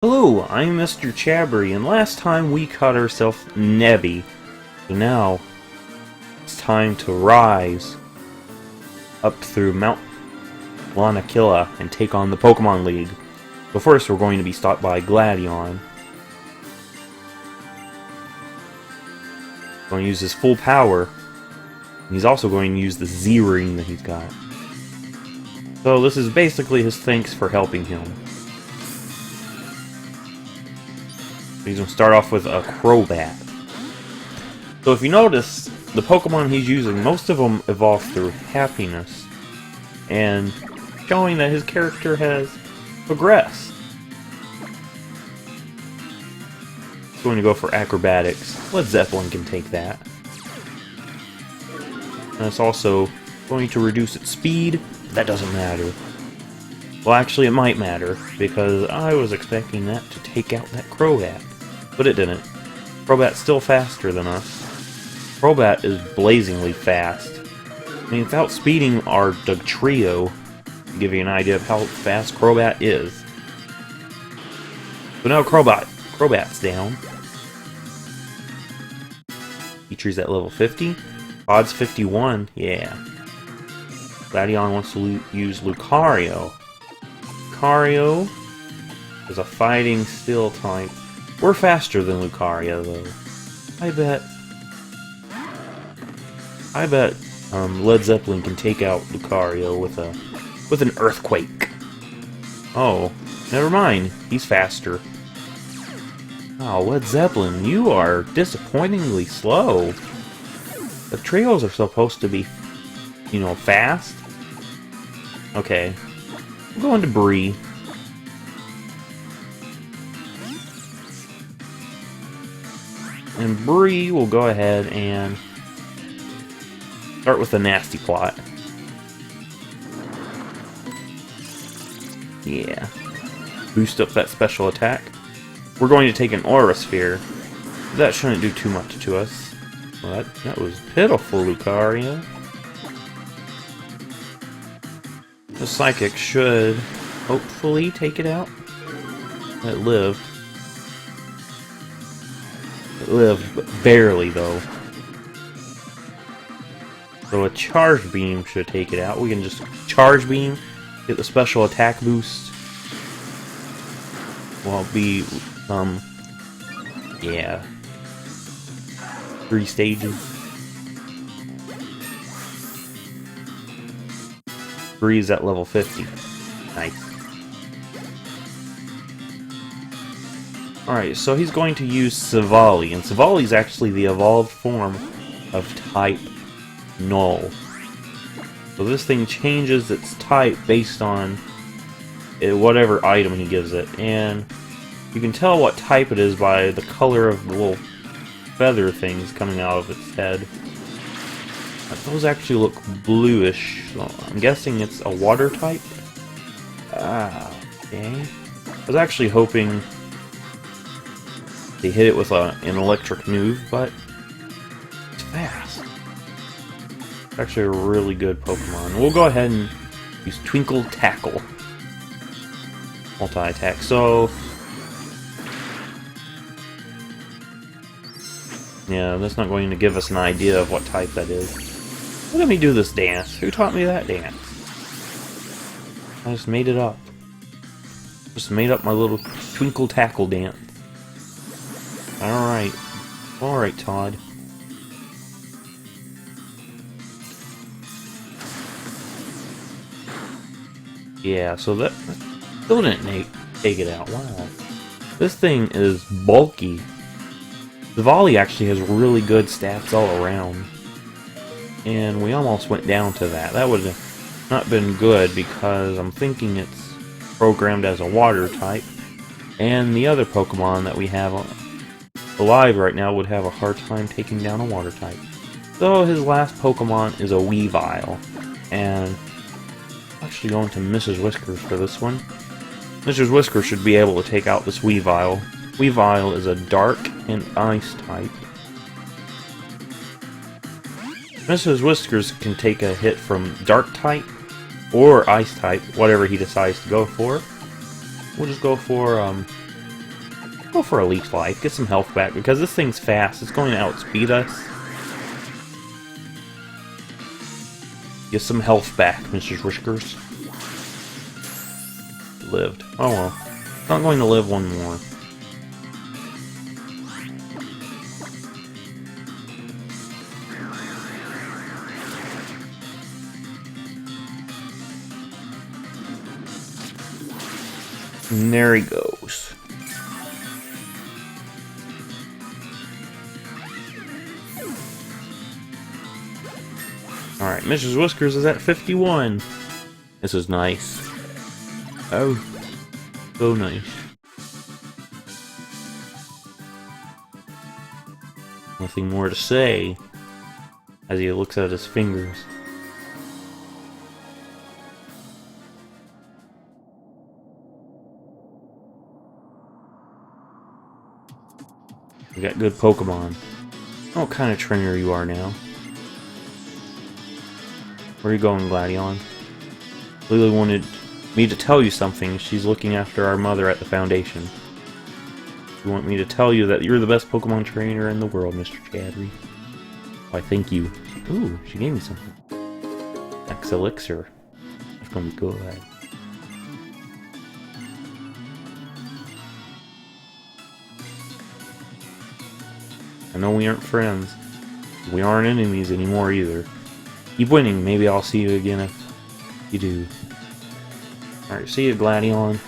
Hello, I'm Mr. Chabbery, and last time we caught ourselves Nebby. So now, it's time to rise up through Mount Lanakilla and take on the Pokémon League. But first, we're going to be stopped by Gladion. Going to use his full power. And he's also going to use the Z-Ring that he's got. So this is basically his thanks for helping him. He's going to start off with a Crobat. So if you notice, the Pokemon he's using, most of them evolve through happiness. And showing that his character has progressed. He's going to go for acrobatics. Led Zeppelin can take that. And it's also going to reduce its speed. That doesn't matter. Well, actually it might matter, because I was expecting that to take out that Crobat. But it didn't. Crobat's still faster than us. Crobat is blazingly fast. I mean, without speeding our Dugtrio, to give you an idea of how fast Crobat is. But now Crobat's down. Features at level 50. Odds 51, yeah. Gladion wants to use Lucario. Lucario is a fighting steel type. We're faster than Lucario, though. I bet Led Zeppelin can take out Lucario with an earthquake. Oh, never mind. He's faster. Oh, Led Zeppelin, you are disappointingly slow. The trios are supposed to be, you know, fast. Okay. I'm going to Bree. And Bree will go ahead and start with a nasty plot. Yeah. Boost up that special attack. We're going to take an Aura Sphere. That shouldn't do too much to us. Well, that was pitiful, Lucario. The Psychic should hopefully take it out. It lived. It lived, but barely, though. So a Charge Beam should take it out. We can just Charge Beam, get the special attack boost. Well, be, yeah. 3 stages. Breeze at level 50. Nice. Alright, so he's going to use Savali, and Savali is actually the evolved form of type Null. So this thing changes its type based on whatever item he gives it, and you can tell what type it is by the color of the little feather things coming out of its head. Those actually look bluish, so I'm guessing it's a water type? Ah, okay. I was actually hoping they hit it with an electric move, but it's fast. It's actually a really good Pokemon. We'll go ahead and use Twinkle Tackle. Multi-attack. So, yeah, that's not going to give us an idea of what type that is. Let me do this dance. Who taught me that dance? I just made it up. Just made up my little Twinkle Tackle dance. Alright. Alright, Todd. Yeah, so that still didn't take it out. Wow. This thing is bulky. The volley actually has really good stats all around. And we almost went down to that. That would have not been good because I'm thinking it's programmed as a water type. And the other Pokemon that we have alive right now would have a hard time taking down a water type. So his last Pokemon is a Weavile. And I'm actually going to Mrs. Whiskers for this one. Mrs. Whiskers should be able to take out this Weavile. Weavile is a dark and ice type. Mrs. Whiskers can take a hit from dark type or ice type, whatever he decides to go for. We'll just go for Go for a leech life, get some health back, because this thing's fast. It's going to outspeed us. Get some health back, Mrs. Whiskers. Lived. Oh well. Not going to live one more. And there he goes. Alright, Mrs. Whiskers is at 51. This is nice. Oh. So nice. Nothing more to say as he looks at his fingers. You got good Pokemon. What kind of trainer you are now? Where are you going, Gladion? Lily wanted me to tell you something. She's looking after our mother at the Foundation. You want me to tell you that you're the best Pokemon trainer in the world, Mr. Chadry. Why, thank you. Ooh, she gave me something. X-Elixir. That's gonna be good. I know we aren't friends. We aren't enemies anymore either. Keep winning. Maybe I'll see you again if you do. Alright, see you, Gladion.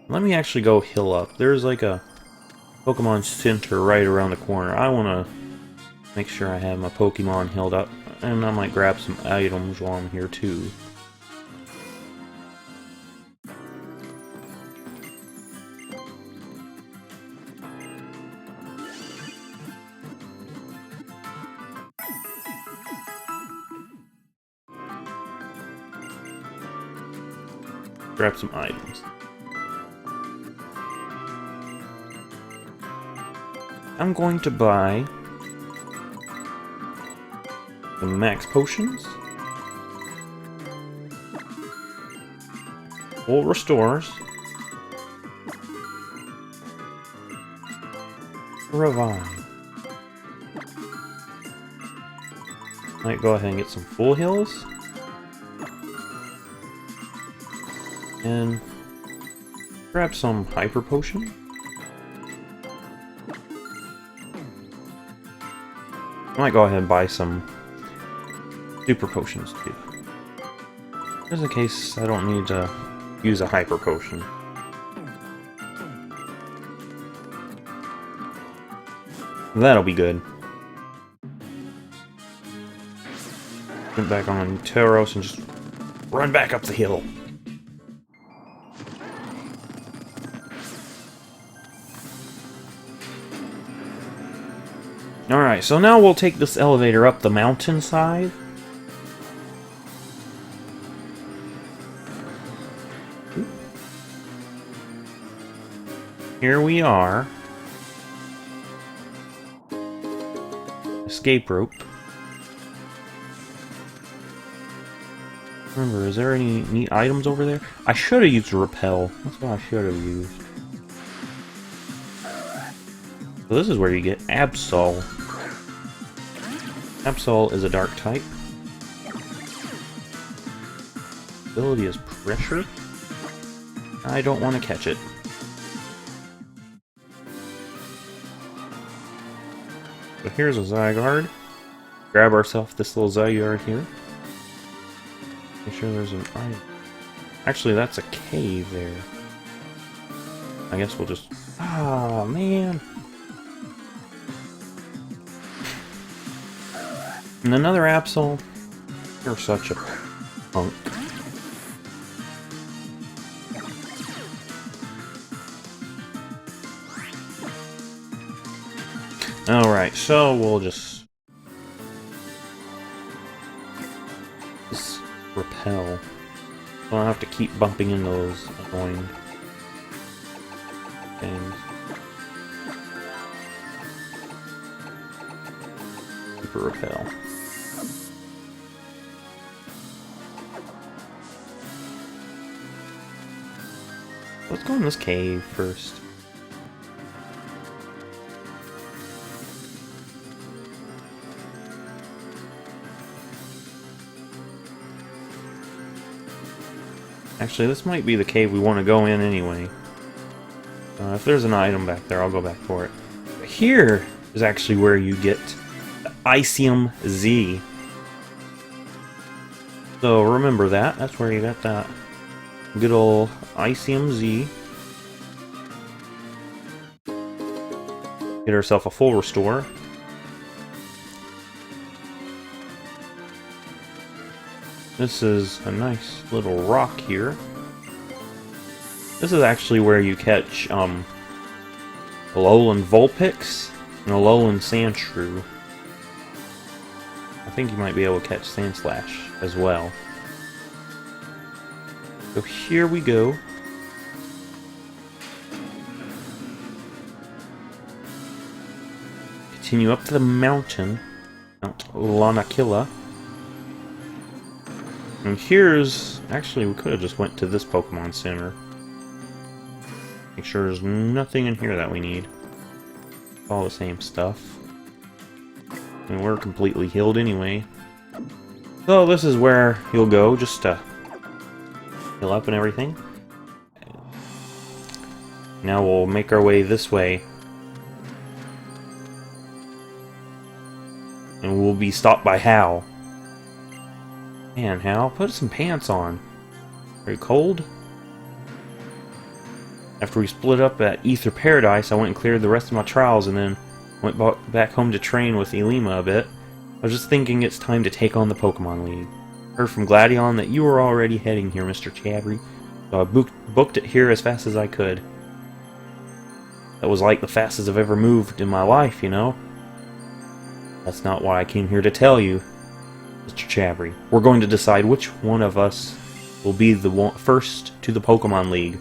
Let me actually go heal up. There's like a Pokemon Center right around the corner. I want to make sure I have my Pokemon healed up. And I might grab some items while I'm here too. Grab some items. I'm going to buy the max potions, full restores, revive. Might go ahead and get some full heals. And grab some hyper potion. I might go ahead and buy some super potions too. Just in case I don't need to use a hyper potion. That'll be good. Get back on Teros and just run back up the hill. Alright, so now we'll take this elevator up the mountainside. Here we are. Escape rope. Remember, is there any neat items over there? I should have used a repel. That's what I should have used. So this is where you get Absol. Absol is a dark type. Ability is pressure. I don't want to catch it. So here's a Zygarde. Grab ourselves this little Zygarde here. Make sure there's an item. Actually, that's a cave there. I guess we'll just... Ah, man! And another Absol. You're such a punk. Alright, so we'll just repel. I don't have to keep bumping into those annoying things. Super repel. Let's go in this cave first. Actually, this might be the cave we want to go in anyway. If there's an item back there, I'll go back for it. But here is actually where you get the Icium Z. So remember that. That's where you got that good old Icium Z. Get herself a full restore. This is a nice little rock here. This is actually where you catch Alolan Vulpix and Alolan Sandshrew. I think you might be able to catch Sandslash as well. So here we go. Continue up the mountain, Mount Lanakila. And here's... Actually, we could have just went to this Pokemon Center. Make sure there's nothing in here that we need. All the same stuff. And we're completely healed anyway. So this is where you'll go, just to heal up and everything. Now we'll make our way this way. And we'll be stopped by Hau. Man, Hal, put some pants on. Are you cold? After we split up at Ether Paradise, I went and cleared the rest of my trials and then went back home to train with Elima a bit. I was just thinking it's time to take on the Pokemon League. Heard from Gladion that you were already heading here, Mr. Chabry, so I booked it here as fast as I could. That was like the fastest I've ever moved in my life, you know? That's not what I came here to tell you, Mr. Chabry. We're going to decide which one of us will be the first to the Pokemon League.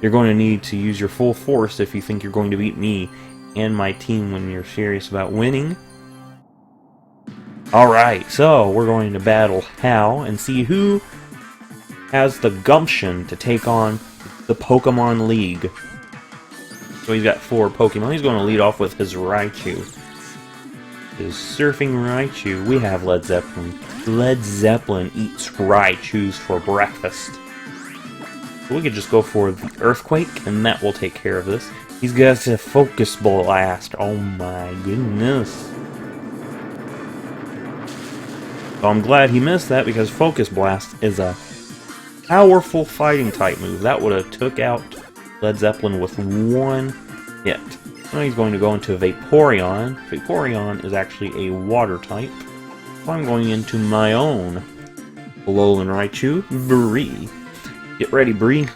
You're going to need to use your full force if you think you're going to beat me and my team when you're serious about winning. Alright, so we're going to battle Hal and see who has the gumption to take on the Pokemon League. So he's got 4 Pokemon. He's going to lead off with his Raichu. His Surfing Raichu. We have Led Zeppelin. Led Zeppelin eats Raichus for breakfast. So we could just go for the Earthquake, and that will take care of this. He's got a Focus Blast. Oh my goodness. So I'm glad he missed that, because Focus Blast is a powerful fighting type move. That would have took out Led Zeppelin with 1 hit. Now he's going to go into Vaporeon. Vaporeon is actually a water type. So I'm going into my own Alolan Raichu, Bree. Get ready, Bree.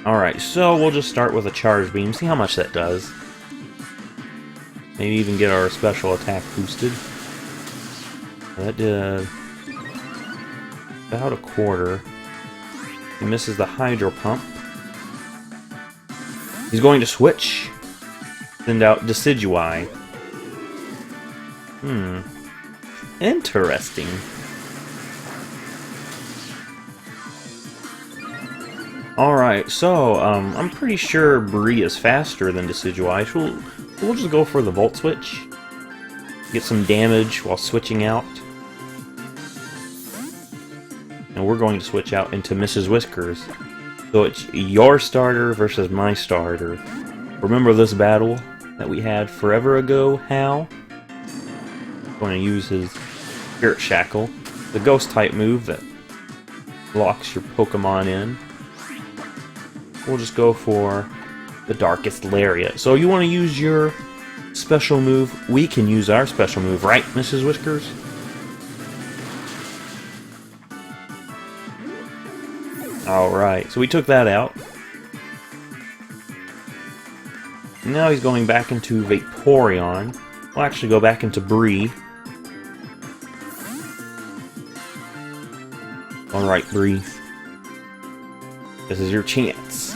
Alright, so we'll just start with a Charge Beam, see how much that does. Maybe even get our special attack boosted. That did about a quarter. He misses the Hydro Pump. He's going to switch. Send out Decidueye. Interesting. Alright, so, I'm pretty sure Bree is faster than Decidueye, so we'll just go for the Volt Switch. Get some damage while switching out. And we're going to switch out into Mrs. Whiskers. So it's your starter versus my starter. Remember this battle that we had forever ago, Hal? I'm going to use his Spirit Shackle, the Ghost type move that locks your Pokemon in. We'll just go for the Darkest Lariat. So you want to use your special move? We can use our special move, right, Mrs. Whiskers? Alright, so we took that out. Now he's going back into Vaporeon. We'll actually go back into Bree. Alright, Bree. This is your chance.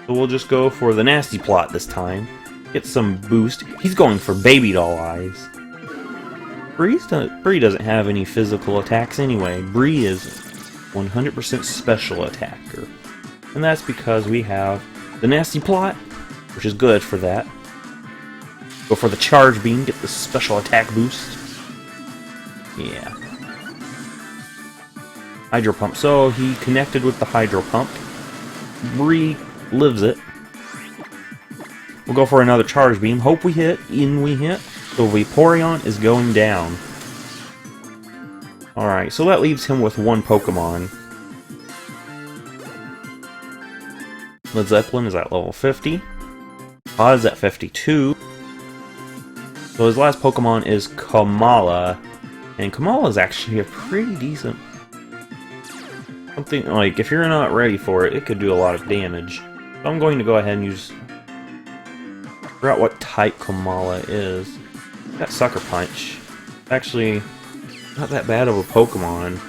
So we'll just go for the Nasty Plot this time. Get some boost. He's going for Baby Doll Eyes. Bree doesn't have any physical attacks anyway. Bree is 100% special attacker. And that's because we have the Nasty Plot, which is good for that. Go for the Charge Beam, get the special attack boost. Yeah. Hydro Pump. So he connected with the Hydro Pump. Bree lives it. We'll go for another Charge Beam. Hope we hit. In we hit. So Vaporeon is going down. Alright, so that leaves him with one Pokemon. Led Zeppelin is at level 50. Todd is at 52. So his last Pokemon is Kamala. And Kamala is actually a pretty decent... something, like, if you're not ready for it, it could do a lot of damage. So I'm going to go ahead and use... I forgot what type Kamala is. Got Sucker Punch. Actually, not that bad of a Pokemon.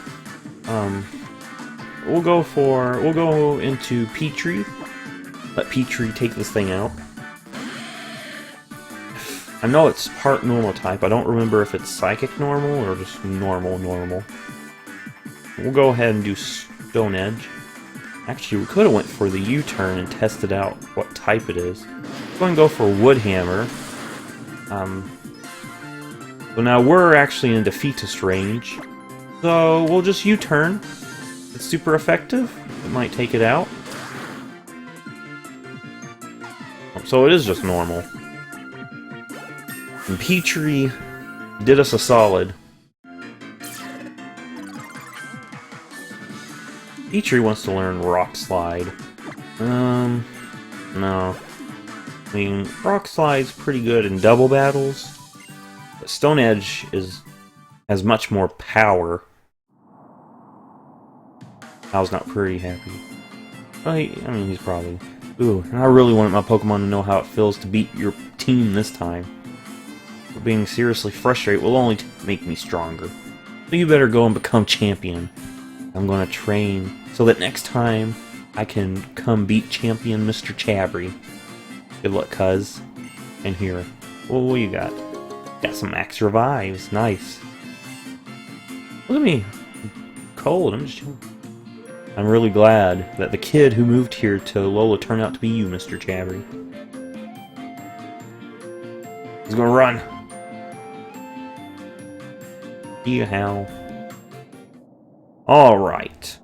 We'll go into Petrie. Let Petrie take this thing out. I know it's part normal type. I don't remember if it's Psychic normal or just normal. We'll go ahead and do Stone Edge. Actually, we could have went for the U-turn and tested out what type it is. I'm going to go for Wood Hammer. So now we're actually in Defeatist range. So we'll just U-turn. It's super effective. It might take it out. So it is just normal. And Petrie did us a solid. Petrie wants to learn Rock Slide. No. I mean, Rock Slide's pretty good in double battles. But Stone Edge has much more power. Hal's not pretty happy. Well, I mean, he's probably... Ooh, and I really wanted my Pokemon to know how it feels to beat your team this time. But being seriously frustrated will only make me stronger. So you better go and become champion. I'm gonna train so that next time I can come beat champion Mr. Chabry. Good luck, cuz. And here. Well, what you got? Got some Max Revives. Nice. Look at me. I'm cold. I'm just chilling. I'm really glad that the kid who moved here to Lola turned out to be you, Mr. Chabry. He's gonna run. See you, Hal. Alright.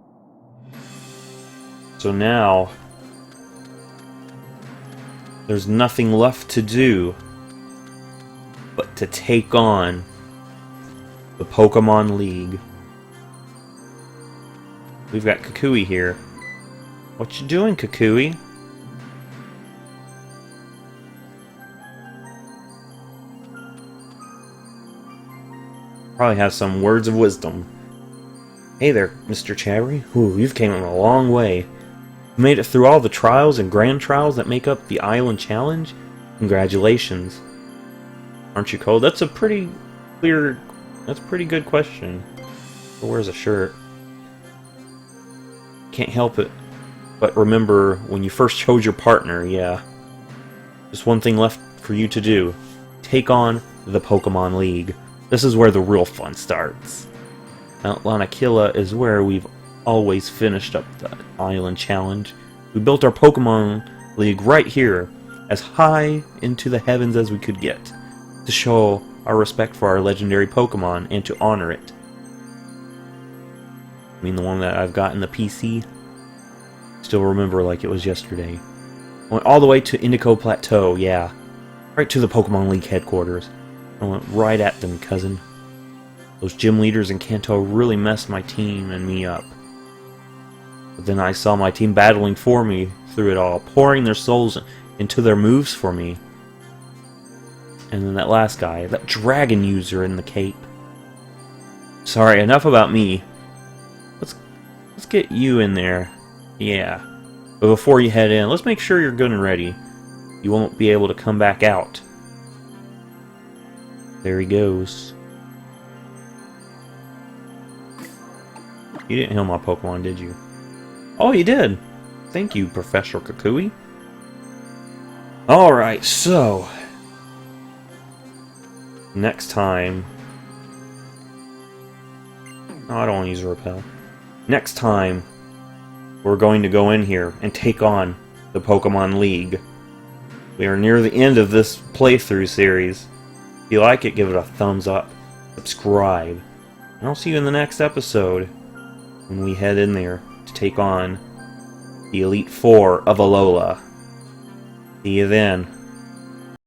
So now... there's nothing left to do but to take on the Pokemon League. We've got Kukui here. What you doing, Kukui? Probably has some words of wisdom. Hey there, Mr. Chabry. Ooh, you've came a long way. You made it through all the trials and grand trials that make up the Island Challenge? Congratulations. Aren't you cold? That's a pretty clear... that's a pretty good question. Who wears a shirt? Can't help it but remember when you first chose your partner, yeah. Just one thing left for you to do. Take on the Pokemon League. This is where the real fun starts. Mount Lanakila is where we've always finished up the Island Challenge. We built our Pokemon League right here, as high into the heavens as we could get, to show our respect for our legendary Pokemon and to honor it. I mean the one that I've got in the PC? Still remember like it was yesterday. Went all the way to Indigo Plateau, yeah. Right to the Pokemon League headquarters. I went right at them, cousin. Those gym leaders in Kanto really messed my team and me up. But then I saw my team battling for me through it all, pouring their souls into their moves for me. And then that last guy, that dragon user in the cape. Sorry, enough about me. Let's get you in there. Yeah. But before you head in, let's make sure you're good and ready. You won't be able to come back out. There he goes. You didn't heal my Pokemon, did you? Oh, you did! Thank you, Professor Kukui. Alright, so... next time, No, I don't want to use Repel. Next time, we're going to go in here and take on the Pokemon League. We are near the end of this playthrough series. If you like it, give it a thumbs up, subscribe, and I'll see you in the next episode when we head in there to take on the Elite Four of Alola. See you then.